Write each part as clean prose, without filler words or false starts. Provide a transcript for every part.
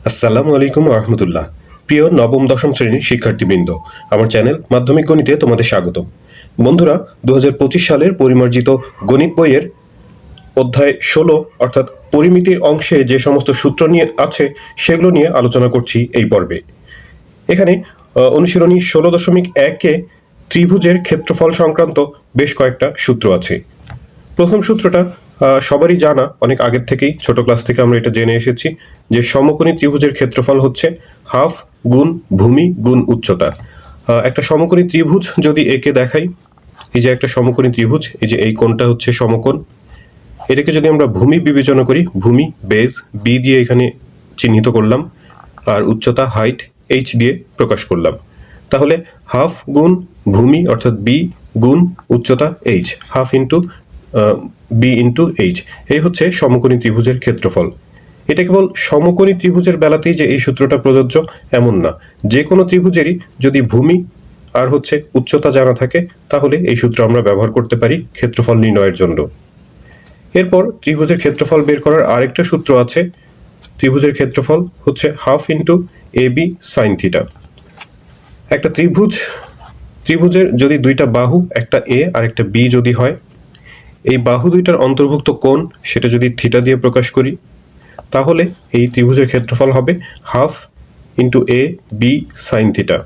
আসসালামু আলাইকুম রহমতুল্লাহ। প্রিয় নবম দশম শ্রেণীর শিক্ষার্থীবৃন্দ, আমার চ্যানেল মাধ্যমিক গণিতে তোমাদের স্বাগতম। বন্ধুরা, 2025 সালের পরিমার্জিত গণিত বইয়ের অধ্যায় 16 অর্থাৎ পরিমিতির অংশে যে সমস্ত সূত্র নিয়ে আছে সেগুলো নিয়ে আলোচনা করছি এই পর্বে। এখানে অনুশীলনী 16.1-এ ত্রিভুজের ক্ষেত্রফল সংক্রান্ত বেশ কয়েকটা সূত্র আছে। প্রথম সূত্রটা সবারই জানা, অনেক আগের থেকেই ছোট ক্লাস থেকে আমরা এটা জেনে এসেছি যে সমকোণী ত্রিভুজের ক্ষেত্রফল হচ্ছে হাফ গুণ ভূমি গুণ উচ্চতা। একটা সমকোণী ত্রিভুজ যদি একে দেখাই, এই যে একটা সমকোণী ত্রিভুজ, এই যে এই কোণটা হচ্ছে সমকোণ, এটাকে যদি আমরা ভূমি বিবেচনা করি, ভূমি বেজ বি দিয়ে এখানে চিহ্নিত করলাম, আর উচ্চতা হাইট এইচ দিয়ে প্রকাশ করলাম। তাহলে হাফ গুণ ভূমি অর্থাৎ বি গুণ উচ্চতা H, half into B into H, এই হচ্ছে সমকোণী ত্রিভুজের ক্ষেত্রফল। এটা কেবল সমকোণী ত্রিভুজের বেলাতেই যে এই সূত্রটা প্রযোজ্য এমন না, যে কোনো ত্রিভুজেরই যদি ভূমি আর হচ্ছে উচ্চতা জানা থাকে তাহলে এই সূত্র আমরা ব্যবহার করতে পারি ক্ষেত্রফল নির্ণয়ের জন্য। এরপর ত্রিভুজের ক্ষেত্রফল বের করার আরেকটা সূত্র আছে। ত্রিভুজের ক্ষেত্রফল হচ্ছে half into A B sine theta. একটা ত্রিভুজের যদি দুইটা বাহু, একটা এ আর একটা বি যদি হয়, এই বাহু দুইটার অন্তর্ভুক্ত কোণ সেটা যদি থিটা দিয়ে প্রকাশ করি, তাহলে এই ত্রিভুজের ক্ষেত্রফল হবে half into A B sine theta.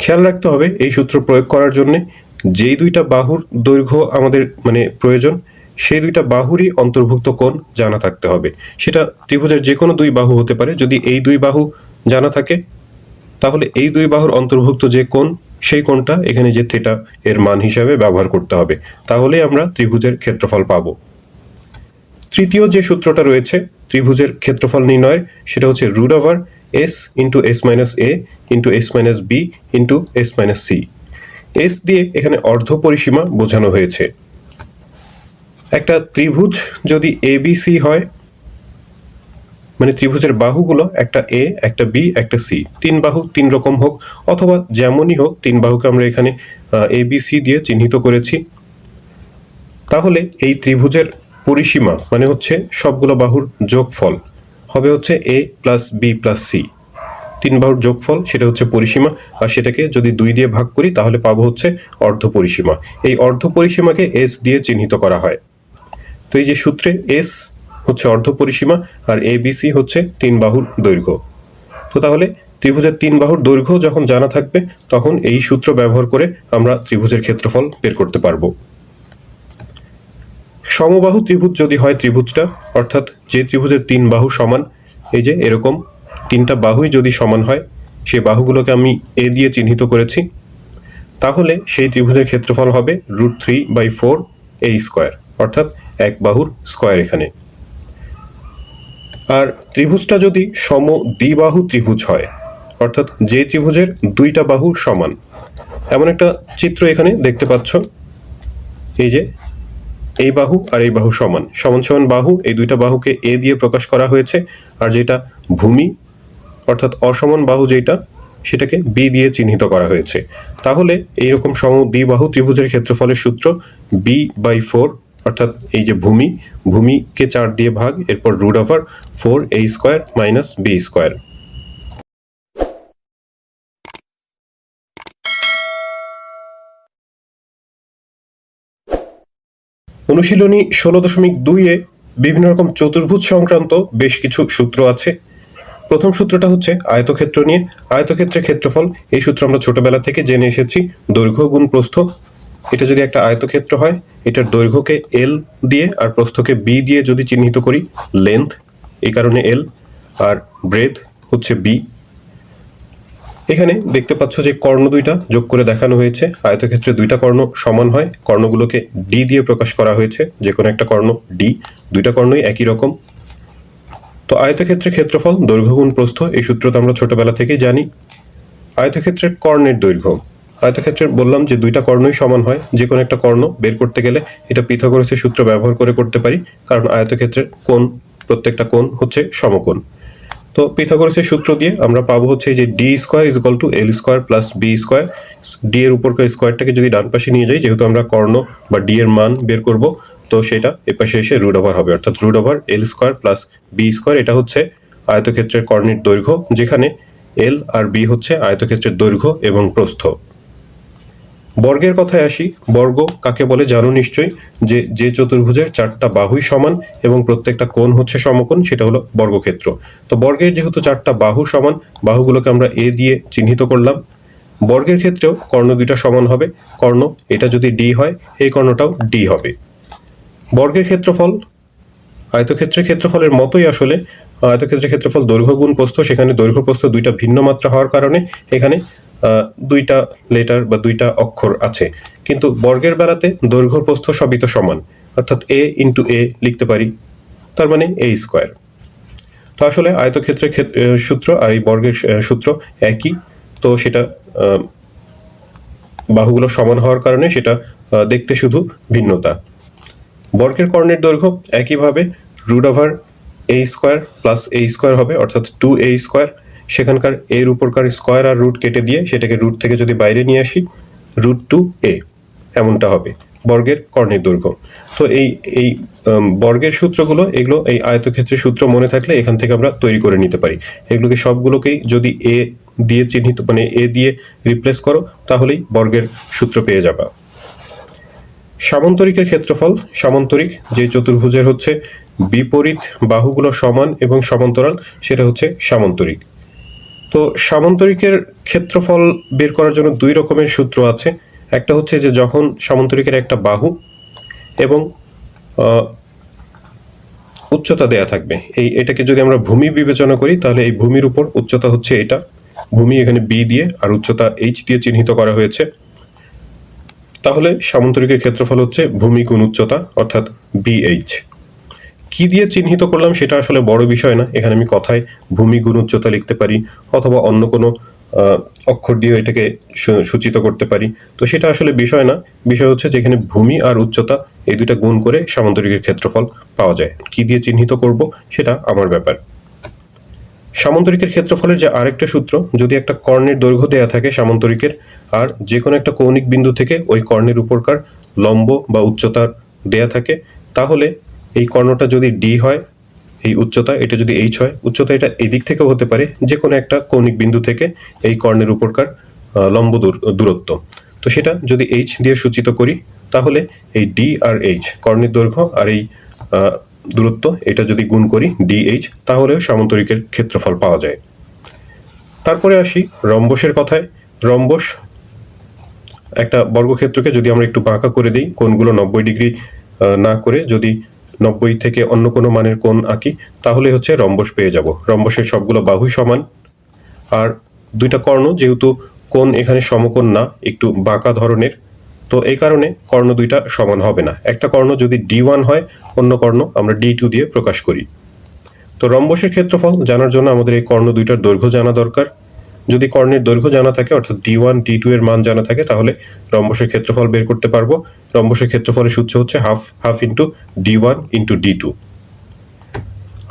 খেয়াল রাখতে হবে এই সূত্র প্রয়োগ করার জন্য যেই দুইটা বাহুর দৈর্ঘ্য আমাদের প্রয়োজন, সেই দুইটা বাহুরই অন্তর্ভুক্ত কোণ জানা থাকতে হবে। সেটা ত্রিভুজের যে কোনো দুই বাহু হতে পারে। যদি এই দুই বাহু জানা থাকে তাহলে এই দুই বাহুর অন্তর্ভুক্ত যে কোণ, সেই কোণটা এখানে যে থিটা এর মান হিসাবে ব্যবহার করতে হবে, তাহলেই আমরা ত্রিভুজের ক্ষেত্রফল পাবো। তৃতীয় যে সূত্রটা রয়েছে ত্রিভুজের ক্ষেত্রফল নির্ণয়ের, সেটা হচ্ছে root over S into S minus A into S minus B into S minus C. S দিয়ে এখানে অর্ধ পরিসীমা বোঝানো হয়েছে। একটা ত্রিভুজ যদি এ বি সি হয়, মানে ত্রিভুজের বাহুগুলো একটা এ একটা বি একটা সি, তিন বাহু তিন রকম হোক অথবা যেমনই হোক, তিন বাহুকে আমরা এখানে এ বি সি দিয়ে চিহ্নিত করেছি, তাহলে এই ত্রিভুজের পরিসীমা মানে হচ্ছে সবগুলো বাহুর যোগফল হবে হচ্ছে এ প্লাস বি প্লাস সি। তিন বাহুর যোগফল সেটা হচ্ছে পরিসীমা, আর সেটাকে যদি দুই দিয়ে ভাগ করি তাহলে পাবো হচ্ছে অর্ধ পরিসীমা। এই অর্ধ পরিসীমাকে এস দিয়ে চিহ্নিত করা হয়। তো এই যে সূত্রে এস হচ্ছে অর্ধ পরিসীমা আর এ বি সি হচ্ছে তিন বাহুর দৈর্ঘ্য। তো তাহলে ত্রিভুজের তিন বাহুর দৈর্ঘ্য যখন জানা থাকবে তখন এই সূত্র ব্যবহার করে আমরা ত্রিভুজের ক্ষেত্রফল বের করতে পারবো। সমবাহু ত্রিভুজ যদি হয় ত্রিভুজটা, অর্থাৎ যে ত্রিভুজের তিন বাহু সমান, এই যে এরকম তিনটা বাহুই যদি সমান হয়, সেই বাহুগুলোকে আমি এ দিয়ে চিহ্নিত করেছি, তাহলে সেই ত্রিভুজের ক্ষেত্রফল হবে √3/4 এ স্কোয়ার, অর্থাৎ এক বাহুর স্কোয়ার এখানে। আর ত্রিভুজটা যদি সমদ্বিবাহু ত্রিভুজ হয়, অর্থাৎ যে ত্রিভুজের দুইটা বাহু সমান, এমন একটা চিত্র এখানে দেখতে পাচ্ছ। এই যে এই বাহু আর এই বাহু সমান সমান সমান বাহু, এই দুইটা বাহুকে এ দিয়ে প্রকাশ করা হয়েছে, আর যেটা ভূমি অর্থাৎ অসমান বাহু যেটা, সেটাকে বি দিয়ে চিহ্নিত করা হয়েছে। তাহলে এইরকম সমদ্বিবাহু ত্রিভুজের ক্ষেত্রফলের সূত্র b/4, অর্থাৎ এই যে ভূমিকে 4 দিয়ে ভাগ, এরপর √4a² মাইনাস b²। অনুশীলনী 16.2-এ বিভিন্ন রকম চতুর্ভুজ সংক্রান্ত বেশ কিছু সূত্র আছে। প্রথম সূত্রটা হচ্ছে আয়তক্ষেত্র নিয়ে। আয়তক্ষেত্রের ক্ষেত্রফল, এই সূত্র আমরা ছোটবেলা থেকে জেনে এসেছি, দৈর্ঘ্য গুণ প্রস্থ। এটা যদি একটা আয়তক্ষেত্র হয়, এটার দৈর্ঘ্যকে এল দিয়ে আর প্রস্থকে বি দিয়ে যদি চিহ্নিত করি, লেন্থ এই কারণে এল, আর ব্রেথ হচ্ছে বি। এখানে দেখতে পাচ্ছ যে কর্ণ দুইটা যোগ করে দেখানো হয়েছে। আয়তক্ষেত্রে দুইটা কর্ণ সমান হয়, কর্ণগুলোকে ডি দিয়ে প্রকাশ করা হয়েছে, যে কোনো একটা কর্ণ ডি, দুইটা কর্ণই একই রকম। তো আয়তক্ষেত্রের ক্ষেত্রফল দৈর্ঘ্য গুণ প্রস্থ, এই সূত্র তো আমরা ছোটবেলা থেকেই জানি। আয়তক্ষেত্রের কর্ণের দৈর্ঘ্য, আয়তক্ষেত্রের বললাম যে দুইটা কর্ণই সমান হয়, যে কোনো একটা কর্ণ বের করতে গেলে এটা পিথাগোরাসের সূত্র ব্যবহার করে করতে পারি, কারণ আয়তক্ষেত্রের কোণ, প্রত্যেকটা কোণ হচ্ছে সমকোণ। তো পিথাগোরাসের সূত্র দিয়ে আমরা পাবো হচ্ছে যে d² = l² plus b²। D এর উপরকার স্কোয়ারটাকে যদি ডান পাশে নিয়ে যাই, যেহেতু আমরা কর্ণ বা ডি এর মান বের করব, তো সেটা এ পাশে এসে √ হবে, অর্থাৎ √l² প্লাস b²। এটা হচ্ছে আয়তক্ষেত্রের কর্ণের দৈর্ঘ্য, যেখানে এল আর বি হচ্ছে আয়তক্ষেত্রের দৈর্ঘ্য এবং প্রস্থ। বর্গের কথায় আসি। বর্গ কাকে বলে জানো নিশ্চয়ই, যে চতুর্ভুজের 4টা বাহুই সমান এবং প্রত্যেকটা কোণ হচ্ছে সমকোণ, সেটা হলো বর্গক্ষেত্র। তো বর্গের যেহেতু 4টা বাহু সমান, বাহুগুলোকে আমরা এ দিয়ে চিহ্নিত করলাম। বর্গের ক্ষেত্রেও কর্ণ দুইটা সমান হবে। কর্ণ এটা যদি ডি হয়, এই কর্ণটাও ডি হবে। বর্গের ক্ষেত্রফল আয়তক্ষেত্রের ক্ষেত্রফলের মতোই আসলে। আয়তক্ষেত্রের ক্ষেত্রফল দৈর্ঘ্য গুণ প্রস্থ, সেখানে দৈর্ঘ্য প্রস্থ দুইটা ভিন্ন মাত্রা হওয়ার কারণে এখানে দুইটা লেটার বা দুইটা অক্ষর আছে। কিন্তু বর্গের বেলাতে দৈর্ঘ্য প্রস্থ সবই তো সমান, অর্থাৎ এ ইন্টু এ লিখতে পারি, তার মানে এ স্কোয়ার। তো আসলে আয়তক্ষেত্রের সূত্র আর এই বর্গের সূত্র একই, তো সেটা বাহুগুলো সমান হওয়ার কারণে সেটা দেখতে শুধু ভিন্নতা। বর্গের কর্ণের দৈর্ঘ্য একইভাবে √/a² প্লাস a স্কোয়ার হবে, অর্থাৎ 2a স্কোয়ার। সেখানকার এর উপরকার স্কোয়ার আর রুট কেটে দিয়ে সেটাকে রুট থেকে যদি বাইরে নিয়ে আসি, √2a এমনটা হবে বর্গের কর্ণের দৈর্ঘ্য। তো এই বর্গের সূত্রগুলো, এগুলো এই আয়তক্ষেত্রের সূত্র মনে থাকলে এখান থেকে আমরা তৈরি করে নিতে পারি। এগুলোকে সবগুলোকেই যদি এ দিয়ে চিহ্নিত, মানে এ দিয়ে রিপ্লেস করো, তাহলেই বর্গের সূত্র পেয়ে যাবা। সামান্তরিকের ক্ষেত্রফল। সামান্তরিক যে চতুর্ভুজের হচ্ছে বিপরীত বাহুগুলো সমান এবং সমান্তরাল, সেটা হচ্ছে সামান্তরিক। তো সামান্তরিকের ক্ষেত্রফল বের করার জন্য দুই রকমের সূত্র আছে। একটা হচ্ছে যে যখন সামান্তরিকের একটা বাহু এবং উচ্চতা দেয়া থাকবে, এটাকে যদি আমরা ভূমি বিবেচনা করি, তাহলে এই ভূমির উপর উচ্চতা হচ্ছে এটা, ভূমি এখানে বি দিয়ে আর উচ্চতা এইচ দিয়ে চিহ্নিত করা হয়েছে। তাহলে সামান্তরিকের ক্ষেত্রফল হচ্ছে ভূমি গুণ উচ্চতা, অর্থাৎ BH। কি দিয়ে চিহ্নিত করলাম সেটা আসলে বড় বিষয় না, এখানে আমি কথায় ভূমি গুণ উচ্চতা লিখতে পারি, অথবা অন্য কোনো অক্ষর দিয়ে এটাকে সূচিত করতে পারি। তো সেটা আসলে বিষয় না, বিষয় হচ্ছে যে এখানে ভূমি আর উচ্চতা এই দুইটা গুণ করে সামান্তরিকের ক্ষেত্রফল পাওয়া যায়। কি দিয়ে চিহ্নিত করব সেটা আমার ব্যাপার। সামান্তরিকের ক্ষেত্রফলের যে আরেকটা সূত্র, যদি একটা কর্ণের দৈর্ঘ্য দেয়া থাকে সামান্তরিকের, আর যে কোনো একটা কৌণিক বিন্দু থেকে ওই কর্ণের উপরকার লম্ব বা উচ্চতার দেয়া থাকে, তাহলে এই কর্ণটা যদি ডি হয়, এই উচ্চতা এটা যদি এইচ হয়, উচ্চতা এটা এদিক থেকেও হতে পারে, যে কোনো একটা কৌণিক বিন্দু থেকে এই কর্ণের উপরকার লম্ব দূরত্ব। তো সেটা যদি এইচ দিয়ে সূচিত করি, তাহলে এই ডি আর এইচ, কর্ণের দৈর্ঘ্য আর এই দূরত্ব, এটা যদি গুণ করি DH, তাহলেও সামান্তরিকের ক্ষেত্রফল পাওয়া যায়। তারপরে আসি রম্বসের কথায়। রম্বস একটা বর্গক্ষেত্রকে যদি আমরা একটু বাঁকা করে দিই, কোণগুলো 90 ডিগ্রি না করে যদি 90 থেকে অন্য কোনো মানের কোণ আঁকি, তাহলে হচ্ছে রম্বস পেয়ে যাব। রম্বসের সবগুলো বাহুই সমান, আর দুইটা কর্ণ যেহেতু কোণ এখানে সমকোণ না, একটু বাঁকা ধরনের, তো এই কারণে কর্ণ দুইটা সমান হবে না। একটা কর্ণ যদি D1 হয়, অন্য কর্ণ আমরা D2 দিয়ে প্রকাশ করি। তো রম্বসের ক্ষেত্রফল জানার জন্য আমাদের এই কর্ণ দুইটার দৈর্ঘ্য জানা দরকার। যদি কর্ণের দৈর্ঘ্য জানা থাকে, অর্থাৎ D1 D2 এর মান জানা থাকে, তাহলে রম্বসের ক্ষেত্রফল বের করতে পারবো। রম্বসের ক্ষেত্রফলের সূত্র হচ্ছে half into D1 into D2।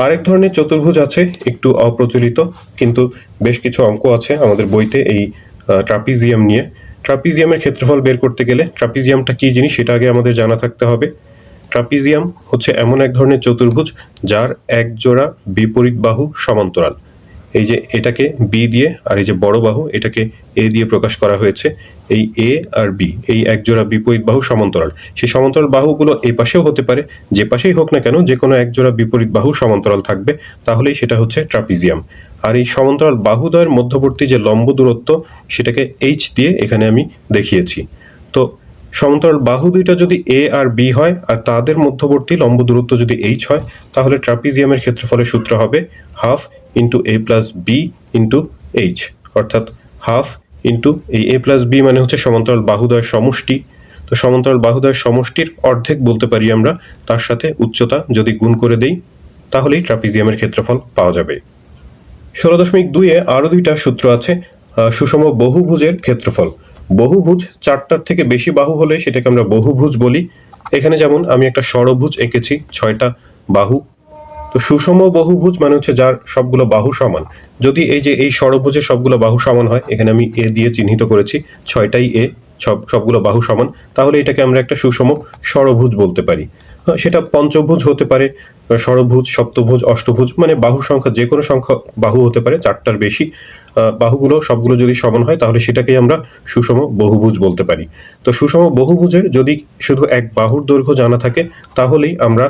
আরেক ধরনের চতুর্ভুজ আছে, একটু অপ্রচলিত, কিন্তু বেশ কিছু অঙ্ক আছে আমাদের বইতে এই ট্রাপিজিয়াম নিয়ে। ট্রাপিজিয়ামের ক্ষেত্রফল বের করতে গেলে ট্রাপিজিয়ামটা কি জিনিস সেটা আগে আমাদের জানা থাকতে হবে। ট্রাপিজিয়াম হচ্ছে এমন এক ধরনের চতুর্ভুজ যার এক জোড়া বিপরীত বাহু সমান্তরাল। এই যে এটাকে বি দিয়ে, আর এই যে বড় বাহু এটাকে এ দিয়ে প্রকাশ করা হয়েছে। এই এ আর বি, এই এক জোড়া বিপরীত বাহু সমান্তরাল। সেই সমান্তরাল বাহুগুলো এই পাশেও হতে পারে, যে পাশেই হোক না কেন, যে কোনো এক জোড়া বিপরীত বাহু সমান্তরাল থাকবে, তাহলেই সেটা হচ্ছে ট্রাপিজিয়াম। আর এই সমান্তরাল বাহুদ্বয়ের মধ্যবর্তী যে লম্ব দূরত্ব, সেটাকে এইচ দিয়ে এখানে আমি দেখিয়েছি। তো সমান্তরাল বাহু দুইটা যদি এ আর বি হয়, আর তাদের মধ্যবর্তী লম্ব দূরত্ব যদি এইচ হয়, তাহলে ট্রাপিজিয়ামের ক্ষেত্রফলের সূত্র হবে হাফ ইন্টু এ প্লাস বি ইন্টু এইচ, অর্থাৎ হাফ ইন্টু এই এ প্লাস বি মানে হচ্ছে সমান্তরাল বাহুদ্বয়ের সমষ্টি। তো সমান্তরাল বাহুদ্বয়ের সমষ্টির অর্ধেক বলতে পারি আমরা, তার সাথে উচ্চতা যদি গুণ করে দেই, তাহলেই ট্রাপিজিয়ামের ক্ষেত্রফল পাওয়া যাবে। 16.2-এ আরও দুইটা সূত্র আছে। সুষম বহুভুজের ক্ষেত্রফল। বহুভুজ 4টার থেকে বেশি বাহু হলে সেটাকে আমরা বহুভুজ বলি। এখানে যেমন আমি একটা ষড়ভুজ এঁকেছি, 6টা বাহু। তো সুষম বহুভুজ মানে হচ্ছে যার সবগুলো বাহু সমান। যদি এই যে এই ষড়ভুজের সবগুলো বাহু সমান হয়, এখানে আমি এ দিয়ে চিহ্নিত করেছি, 6টাই এ, সবগুলো বাহু সমান, তাহলে এটাকে আমরা একটা সুষম ষড়ভুজ বলতে পারি। সেটা পঞ্চভুজ হতে পারে, ষড়ভুজ, সপ্তভুজ, অষ্টভুজ, মানে বাহুর সংখ্যা যে কোনো সংখ্যা বাহু হতে পারে, 4টার বেশি বাহুগুলো সবগুলো যদি সমান হয় তাহলে সেটাকেই আমরা সুষম বহুভুজ বলতে পারি। তো সুষম বহুভুজের যদি শুধু এক বাহুর দৈর্ঘ্য জানা থাকে তাহলেই আমরা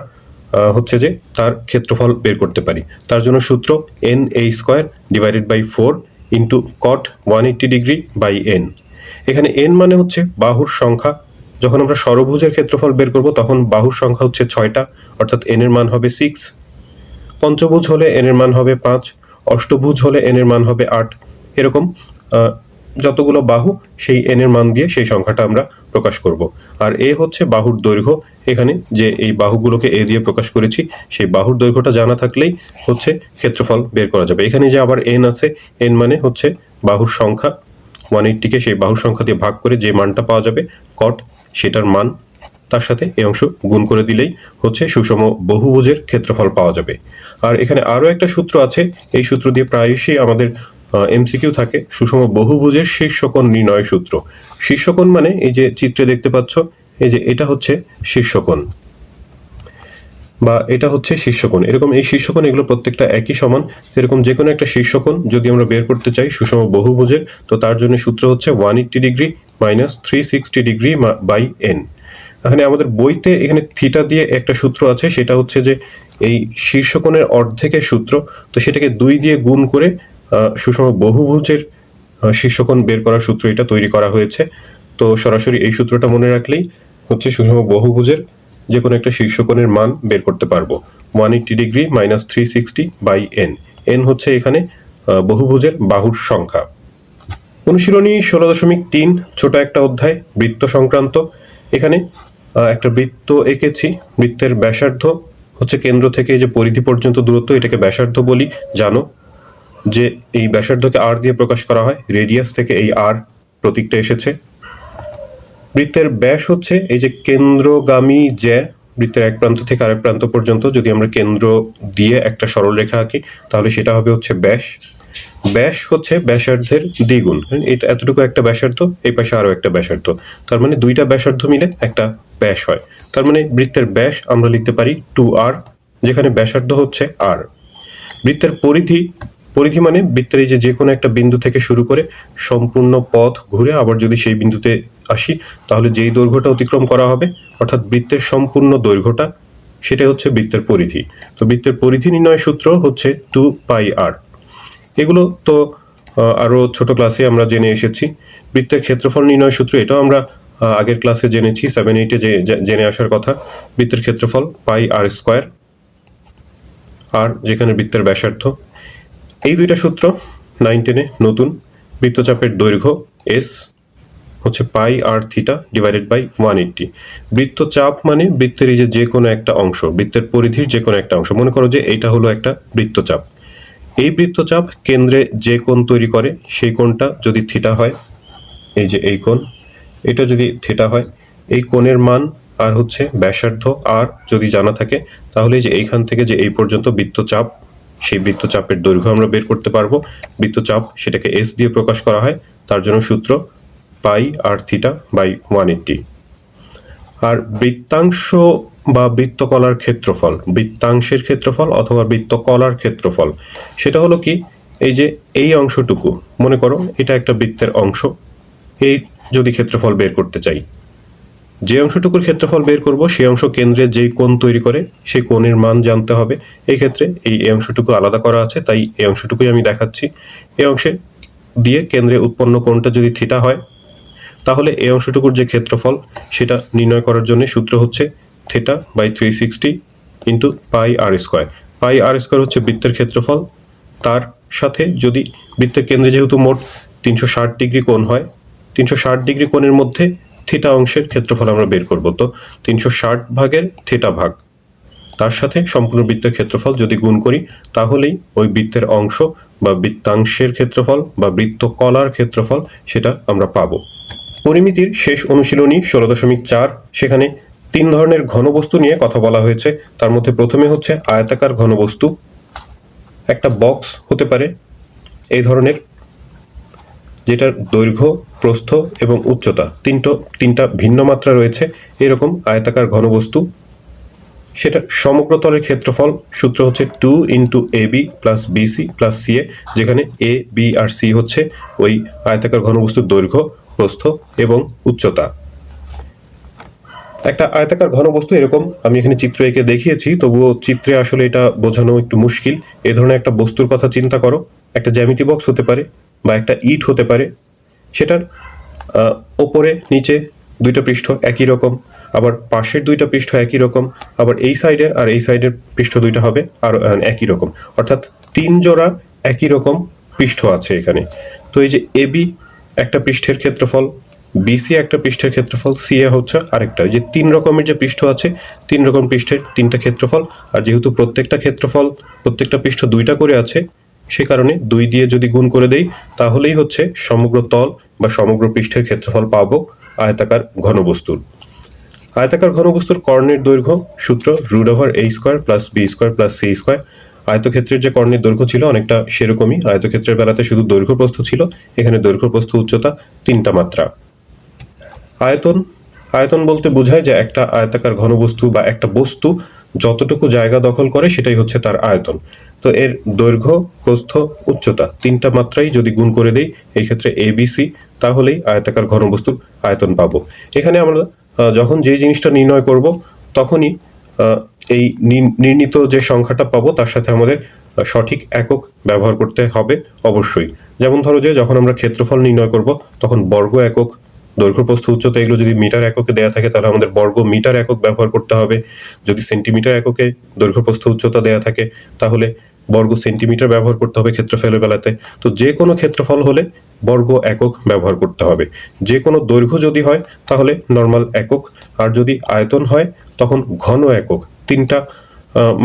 হচ্ছে যে তার ক্ষেত্রফল বের করতে পারি। তার জন্য সূত্র NA² divided by 4 into cot 180 degree by n। এখানে n মানে হচ্ছে বাহুর সংখ্যা। যখন আমরা ষড়ভুজের ক্ষেত্রফল বের করব তখন বাহুর সংখ্যা হচ্ছে 6টা, অর্থাৎ n এর মান হবে 6। পঞ্চভুজ হলে n এর মান হবে 5, অষ্টভুজ হলে n এর মান হবে 8। এরকম যতগুলো বাহু সেই n এর মান দিয়ে সেই সংখ্যাটা আমরা প্রকাশ করব। আর a হচ্ছে বাহুর দৈর্ঘ্য। এখানে যে এই বাহুগুলোকে a দিয়ে প্রকাশ করেছি সেই বাহুর দৈর্ঘ্যটা জানা থাকলেই হচ্ছে ক্ষেত্রফল বের করা যাবে। এখানে যে আবার n আছে, n মানে হচ্ছে বাহুর সংখ্যা। 180কে সেই বাহুর সংখ্যা দিয়ে ভাগ করে যে মানটা পাওয়া যাবে cot সেটার মান, তার সাথে এই অংশ গুণ করে দিলেই হচ্ছে সুষম বহুভুজের ক্ষেত্রফল পাওয়া যাবে। আর এখানে আরও একটা সূত্র আছে, এই সূত্র দিয়ে প্রায়শই আমাদের MCQ থাকে, সুষম বহুভুজের শীর্ষকোণ নির্ণয় সূত্র। শীর্ষকোণ মানে এই যে চিত্রে দেখতে পাচ্ছ, এই যে এটা হচ্ছে শীর্ষকোণ বা এটা হচ্ছে শীর্ষকোণ। এরকম এই শীর্ষকোণ এগুলো প্রত্যেকটা একই সমান। এরকম যে কোনো একটা শীর্ষকোণ যদি আমরা বের করতে চাই সুষম বহুভুজের, তো তার জন্য সূত্র হচ্ছে 180 degree minus 360 degree by n। এখানে আমাদের বইতে এখানে থিটা দিয়ে একটা সূত্র আছে, সেটা হচ্ছে যে এই শীর্ষকোণের অর্ধেকের সূত্র, তো সেটাকে 2 দিয়ে গুণ করে সুষম বহুভুজের শীর্ষকোণ বের করার সূত্র এটা তৈরি করা হয়েছে। তো সরাসরি এই সূত্রটা মনে রাখলেই হচ্ছে সুষম বহুভুজের যে কোনো একটা শীর্ষকোণের মান বের করতে পারবো। 180 degree minus 360 by n। n হচ্ছে এখানে বহুভুজের বাহুর সংখ্যা। অনুশীলনী 16.3 ছোট একটা অধ্যায়, বৃত্ত সংক্রান্ত। এখানে একটা বৃত্ত এঁকেছি। বৃত্তের ব্যাসার্ধ হচ্ছে কেন্দ্র থেকে যে পরিধি পর্যন্ত দূরত্ব, এটাকে ব্যাসার্ধ বলি। জানো যে এই ব্যাসার্ধকে r দিয়ে প্রকাশ করা হয়, রেডিয়াস থেকে এই r প্রতীকটা এসেছে। বৃত্তের ব্যাস হচ্ছে এই যে কেন্দ্রগামী জ্যা, বৃত্তের এক প্রান্ত থেকে আরেক প্রান্ত পর্যন্ত যদি আমরা কেন্দ্র দিয়ে একটা সরলরেখা আঁকি তাহলে সেটা হবে হচ্ছে ব্যাস। ব্যাস হচ্ছে ব্যাসার্ধের দ্বিগুণ। এটা এতটুকু একটা ব্যাসার্ধ, এই পাশে আরো একটা ব্যাসার্ধ, তার মানে দুইটা ব্যাসার্ধ মিলে একটা ব্যাস হয়। তার মানে বৃত্তের ব্যাস আমরা লিখতে পারি 2r, যেখানে ব্যাসার্ধ হচ্ছে r। বৃত্তের পরিধি, পরিধি মানে বৃত্তের এই যে কোনো একটা বিন্দু থেকে শুরু করে সম্পূর্ণ পথ ঘুরে আবার যদি সেই বিন্দুতে আসি তাহলে যেই দৈর্ঘ্যটা অতিক্রম করা হবে, অর্থাৎ বৃত্তের সম্পূর্ণ দৈর্ঘ্যটা, সেটা হচ্ছে বৃত্তের পরিধি। তো বৃত্তের পরিধি নির্ণয় সূত্র হচ্ছে 2πr। এগুলো তো আরও ছোট ক্লাসে আমরা জেনে এসেছি। বৃত্তের ক্ষেত্রফল নির্ণয় সূত্র, এটাও আমরা আগের ক্লাসে জেনেছি, 7-8-এ জেনে আসার কথা। বৃত্তের ক্ষেত্রফল πr², আর যেখানে বৃত্তের ব্যাসার্ধ। এই দুইটা সূত্র 9-10-এ নতুন। বৃত্তচাপের দৈর্ঘ্য s হচ্ছে πr থিটা ডিভাইডেড বাই 180। বৃত্তচাপ মানে বৃত্তের এই যে কোনো একটা অংশ, বৃত্তের পরিধির যে কোনো একটা অংশ। মনে করো যে এইটা হলো একটা বৃত্তচাপ। এই বৃত্তচাপ কেন্দ্রে যে কোণ তৈরি করে সেই কোণটা যদি থিটা হয়, এই যে এই কোণ, এটা যদি থিটা হয়, এই কোণের মান আর হচ্ছে ব্যাসার্ধ আর যদি জানা থাকে তাহলে যে এইখান থেকে যে এই পর্যন্ত বৃত্তচাপ, সেই বৃত্তচাপের দৈর্ঘ্য আমরা বের করতে পারবো। বৃত্তচাপ সেটাকে s দিয়ে প্রকাশ করা হয়, তার জন্য সূত্র πr থিটা বাই 180। আর বৃত্তাংশ বা বৃত্তকলার ক্ষেত্রফল, বৃত্তাংশের ক্ষেত্রফল অথবা বৃত্তকলার ক্ষেত্রফল, সেটা হলো কি, এই যে এই অংশটুকু মনে করো এটা একটা বৃত্তের অংশ। এই যদি ক্ষেত্রফল বের করতে চাই, যে অংশটুকুর ক্ষেত্রফল বের করব সেই অংশ কেন্দ্রে যেই কোণ তৈরি করে সেই কোণের মান জানতে হবে। এই ক্ষেত্রে এই অংশটুকু আলাদা করা আছে, তাই এই অংশটুকুই আমি দেখাচ্ছি। এই অংশের দিয়ে কেন্দ্রে উৎপন্ন কোণটা যদি থিটা হয় তাহলে এই অংশটুকুর যে ক্ষেত্রফল সেটা নির্ণয় করার জন্য সূত্র হচ্ছে theta by 360 into πr²। πr² হচ্ছে বৃত্তের ক্ষেত্রফল, তার সাথে যদি বৃত্তের কেন্দ্রে যেহেতু মোট 360 ডিগ্রি কোণ হয়, 360 ডিগ্রি কোণের মধ্যে থিটা অংশের ক্ষেত্রফল আমরা বের করব। তো 360 ভাগের থিটা ভাগ, তার সাথে সম্পূর্ণ বৃত্তের ক্ষেত্রফল যদি গুণ করি তাহলেই ওই বৃত্তের অংশ বা বৃত্তাংশের ক্ষেত্রফল বা বৃত্তকলার ক্ষেত্রফল সেটা আমরা পাবো। পরিমিতির শেষ অনুশীলনী 16.4, সেখানে 3 ধরনের ঘনবস্তু নিয়ে কথা বলা হয়েছে। তার মধ্যে প্রথমে হচ্ছে আয়তাকার ঘনবস্তু। একটা বক্স হতে পারে এই ধরনের, যেটার দৈর্ঘ্য, প্রস্থ এবং উচ্চতা তিনটা ভিন্ন মাত্রা রয়েছে। এরকম আয়তাকার ঘনবস্তু সেটা সমগ্র তলের ক্ষেত্রফল সূত্র হচ্ছে 2 into AB plus BC plus CA, যেখানে A, B আর C হচ্ছে ওই আয়তাকার ঘনবস্তুর দৈর্ঘ্য, প্রস্থ এবং উচ্চতা। একটা আয়তাকার ঘনবস্তু এরকম আমি এখানে চিত্র এঁকে দেখিয়েছি, তবুও চিত্রে আসলে এটা বোঝানো একটু মুশকিল। এ ধরনের একটা বস্তুর কথা চিন্তা করো, একটা জ্যামিতি বক্স হতে পারে বা একটা ইট হতে পারে, সেটার ওপরে নিচে দুইটা পৃষ্ঠ একই রকম, আবার পাশের দুইটা পৃষ্ঠ একই রকম, আবার এই সাইডের আর এই সাইডের পৃষ্ঠ দুইটা হবে আর একই রকম, অর্থাৎ 3 জোড়া একই রকম পৃষ্ঠ আছে এখানে। তো এই যে এবি একটা পৃষ্ঠের ক্ষেত্রফল, বিসি একটা পৃষ্ঠের ক্ষেত্রফল, সিএ হচ্ছে আরেকটা। যে 3 রকমের যে পৃষ্ঠ আছে, 3 রকম পৃষ্ঠের 3টা ক্ষেত্রফল, আর যেহেতু প্রত্যেকটা ক্ষেত্রফল প্রত্যেকটা পৃষ্ঠ 2টা করে আছে, সে কারণে 2 দিয়ে যদি গুণ করে দেই তাহলেই হচ্ছে সমগ্র তল বা সমগ্র পৃষ্ঠের ক্ষেত্রফল পাবো আয়তাকার ঘনবস্তুর। আয়তাকার ঘনবস্তুর কর্ণের দৈর্ঘ্য সূত্র √a² plus b² plus c²। আয়তক্ষেত্রের যে কর্ণের দৈর্ঘ্য ছিল অনেকটা সেরকমই, আয়তক্ষেত্রের বেলাতে শুধু দৈর্ঘ্য প্রস্থ ছিল, এখানে দৈর্ঘ্য প্রস্থ উচ্চতা 3টা মাত্রা। আয়তন, আয়তন বলতে বোঝায় যে একটা আয়তাকার ঘনবস্তু বা একটা বস্তু যতটুকু জায়গা দখল করে সেটাই হচ্ছে তার আয়তন। তো এর দৈর্ঘ্য, প্রস্থ, উচ্চতা 3টা মাত্রাই যদি গুণ করে দেই, এই ক্ষেত্রে ABC, তাহলেই আয়তাকার ঘনবস্তুর আয়তন পাবো। এখানে আমরা যখন যে জিনিসটা নির্ণয় করব তখনই এই নির্ণীত যে সংখ্যাটা পাবো তার সাথে আমাদের সঠিক একক ব্যবহার করতে হবে অবশ্যই। যেমন ধরো যে যখন আমরা ক্ষেত্রফল নির্ণয় করব তখন বর্গ একক, দৈর্ঘ্য প্রস্থ উচ্চতা এগুলো যদি মিটার এককে দেওয়া থাকে তাহলে আমাদের বর্গ মিটার একক ব্যবহার করতে হবে। যদি সেন্টিমিটার এককে দৈর্ঘ্য প্রস্থ উচ্চতা দেওয়া থাকে তাহলে বর্গ সেন্টিমিটার ব্যবহার করতে হবে ক্ষেত্রফলের বেলাতে। তো যে কোনো ক্ষেত্রফল হলে বর্গ একক ব্যবহার করতে হবে। যে কোনো দৈর্ঘ্য যদি হয় তাহলে নর্মাল একক, আর যদি আয়তন হয় তখন ঘন একক। 3টা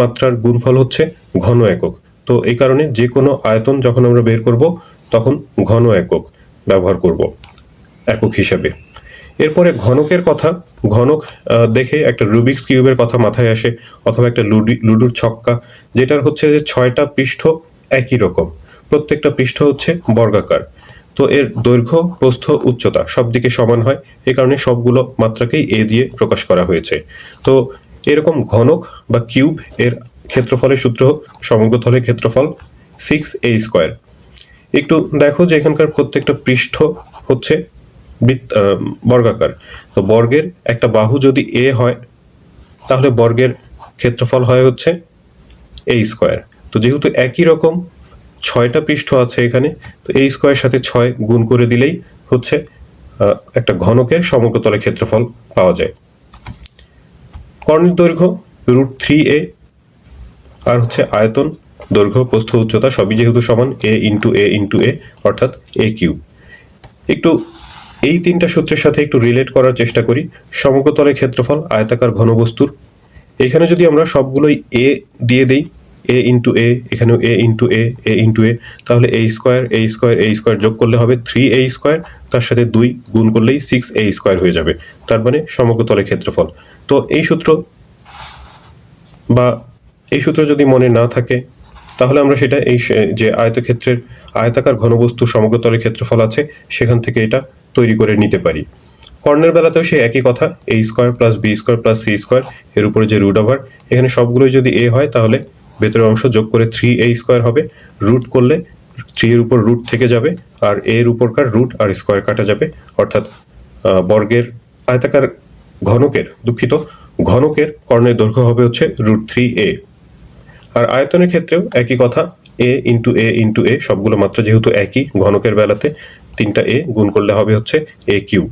মাত্রার গুণফল হচ্ছে ঘন একক। তো এই কারণে যে কোনো আয়তন যখন আমরা বের করব তখন ঘন একক ব্যবহার করব একক হিসাবে। এরপরে ঘনকের কথা, ঘনক দেখে একটা রুবিক্স কিউবের কথা মাথায় আসে, অথবা একটা লুডুর ছক্কা, যেটার হচ্ছে যে 6টা পৃষ্ঠ একই রকম, প্রত্যেকটা পৃষ্ঠ হচ্ছে বর্গাকার। তো এর দৈর্ঘ্য, প্রস্থ, উচ্চতা সব দিকে সমান হয়, এই কারণে সবগুলো মাত্রাকেই এ দিয়ে প্রকাশ করা হয়েছে। তো এরকম ঘনক বা কিউব এর ক্ষেত্রফলের সূত্র সমগ্র তলের ক্ষেত্রফল 6a²। একটু দেখো যে এখানকার প্রত্যেকটা পৃষ্ঠ হচ্ছে বর্গাকার। তো বর্গের একটা বাহু যদি এ হয় তাহলে বর্গের ক্ষেত্রফল হয় হচ্ছে a²। তো যেহেতু একই রকম 6টা পৃষ্ঠ আছে এখানে, তো a² সাথে 6 গুণ করে দিলেই হচ্ছে একটা ঘনকের সমগ্র তলের ক্ষেত্রফল পাওয়া যায়। কর্ণের দৈর্ঘ্য √3a, আর হচ্ছে আয়তন, দৈর্ঘ্য, প্রস্থ, উচ্চতা সবই যেহেতু সমান, a into a into a অর্থাৎ a³। একটু এই 3টা সূত্রের সাথে একটু রিলেট করার চেষ্টা করি। সমগ্র তলের ক্ষেত্রফল আয়তাকার ঘনবস্তুর, এখানে যদি আমরা সবগুলোই a দিয়ে দেই, a ইন্টু a, এখানেও a into a, a into a, তাহলে a² যোগ করলে হবে 3a², তার সাথে 2 গুণ করলেই 6a² হয়ে যাবে, তার মানে সমগ্র তলের ক্ষেত্রফল। তো এই সূত্র যদি মনে না থাকে তাহলে আমরা সেটা এই যে আয়তক্ষেত্রের আয়তাকার ঘনবস্তু সমগ্র তলের ক্ষেত্রফল আছে সেখান থেকে এটা তৈরি করে নিতে পারি। কর্ণের বেলাতেও সেই একই কথা, a² plus b² plus c², এর উপরে যে √ এখানে সবগুলোই যদি a হয় তাহলে ভেতরের অংশ যোগ করে 3a² হবে, রুট করলে 3 এর উপর রুট থেকে যাবে, আর a এর উপরকার রুট আর স্কোয়ার কাটা যাবে, অর্থাৎ বর্গের আয়তাকার ঘনকের কর্ণের দৈর্ঘ্য হবে হচ্ছে √3a। আর আয়তনের ক্ষেত্রেও একই কথা, a into a into a, সবগুলো মাত্রা যেহেতু একই, ঘনকের বেলাতে 3টা a গুণ করলে হবে হচ্ছে a³।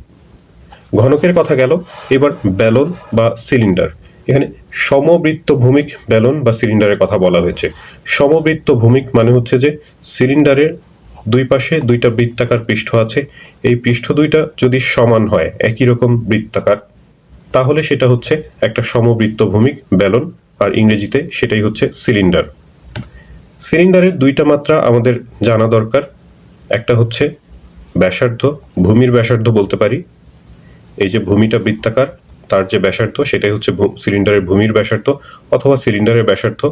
ঘনকের কথা গেল, এবার ব্যালন বা সিলিন্ডার। এখানে সমবৃত্ত ভূমিক ব্যালন বা সিলিন্ডারের কথা বলা হয়েছে। সমবৃত্ত ভূমিক মানে হচ্ছে যে সিলিন্ডারের দুই পাশে 2টা বৃত্তাকার পৃষ্ঠ আছে, এই পৃষ্ঠ 2টা যদি সমান হয়, একই রকম বৃত্তাকার, তাহলে সেটা হচ্ছে একটা সমবৃত্ত ভূমিক ব্যালন, আর ইংরেজিতে সেটাই হচ্ছে সিলিন্ডার। সিলিন্ডারের 2টা মাত্রা আমাদের জানা দরকার, একটা হচ্ছে ব্যাসার্ধ, ভূমির ব্যাসার্ধ বলতে পারি, এই যে ভূমিটা বৃত্তাকার তার যে ব্যাসার্ধ সেটাই হচ্ছে সিলিন্ডারের ভূমির ব্যাসার্ধ অথবা সিলিন্ডারের ব্যাসার্ধ,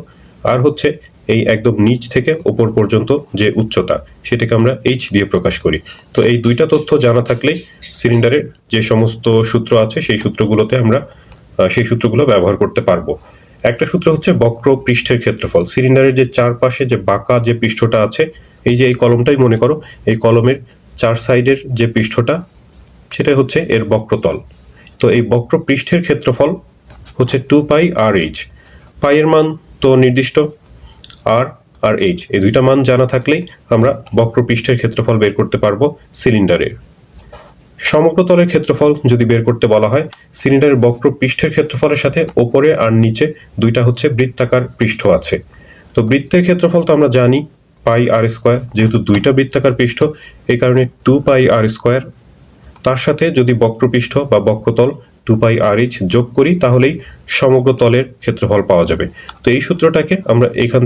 আর হচ্ছে এই একদম নিচ থেকে ওপর পর্যন্ত যে উচ্চতা সেটাকে আমরা h দিয়ে প্রকাশ করি। তো এই 2টা তথ্য জানা থাকলেই সিলিন্ডারের যে সমস্ত সূত্র আছে সেই সূত্রগুলো ব্যবহার করতে পারবো। একটা সূত্র হচ্ছে বক্র পৃষ্ঠের ক্ষেত্রফল। সিলিন্ডারের যে চারপাশে যে বাঁকা যে পৃষ্ঠটা আছে, এই যে এই কলমটাই মনে করো, এই কলমের চার সাইডের যে পৃষ্ঠটা, সেটা হচ্ছে এর বক্রতল। তো এই বক্র পৃষ্ঠের ক্ষেত্রফল হচ্ছে 2πr/h। পাই এর মান তো নির্দিষ্ট, আর আর এইচ এই দুইটা মান জানা থাকলেই আমরা বক্র পৃষ্ঠের ক্ষেত্রফল বের করতে পারবো সিলিন্ডারের। সমগ্র তলের ক্ষেত্রফল যদি বের করতে বলা হয়, সিলিন্ডারের বক্র পৃষ্ঠের ক্ষেত্রফলের সাথে ওপরে আর নিচে দুইটা হচ্ছে বৃত্তাকার পৃষ্ঠ আছে। তো বৃত্তের ক্ষেত্রফল তো আমরা জানি πr², যেহেতু দুইটা বৃত্তাকার পৃষ্ঠ এই কারণে 2πr²। তার সাথে যদি বক্রপৃষ্ঠ বা বক্রতল 2πr/h যোগ করি তাহলেই সমগ্র তলের ক্ষেত্রফল পাওয়া যাবে। তো এই সূত্রটাকে আমরা এখান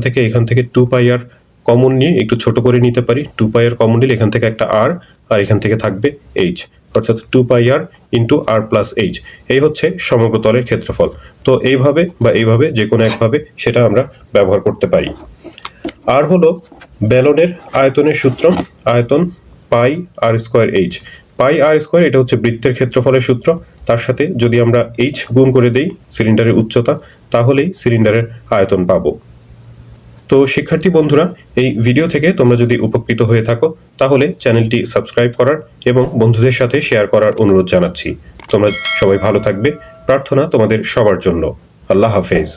থেকে 2πr কমন নিয়ে একটু ছোট করে নিতে পারি। 2πr কমন নিলে এখান থেকে একটা r, আর এখান থেকে থাকবে h, অর্থাৎ 2πr ইন্টু r+h। এই হচ্ছে সমগ্র তলের ক্ষেত্রফল। তো এইভাবে যে কোনো একভাবে সেটা আমরা ব্যবহার করতে পারি। আর হলো বেলনের আয়তনের সূত্র, আয়তন πr²h। πr², এটা হচ্ছে বৃত্তের ক্ষেত্রফলের সূত্র। তার সাথে যদি আমরা h গুণ করে দেই সিলিন্ডারের উচ্চতা, তাহলেই সিলিন্ডারের আয়তন পাবো। তো শিক্ষার্থী বন্ধুরা, এই ভিডিও থেকে তোমরা যদি উপকৃত হয়ে থাকো তাহলে চ্যানেলটি সাবস্ক্রাইব করার এবং বন্ধুদের সাথে শেয়ার করার অনুরোধ জানাচ্ছি। তোমরা সবাই ভালো থাকবে, প্রার্থনা তোমাদের সবার জন্য। আল্লাহ হাফেজ।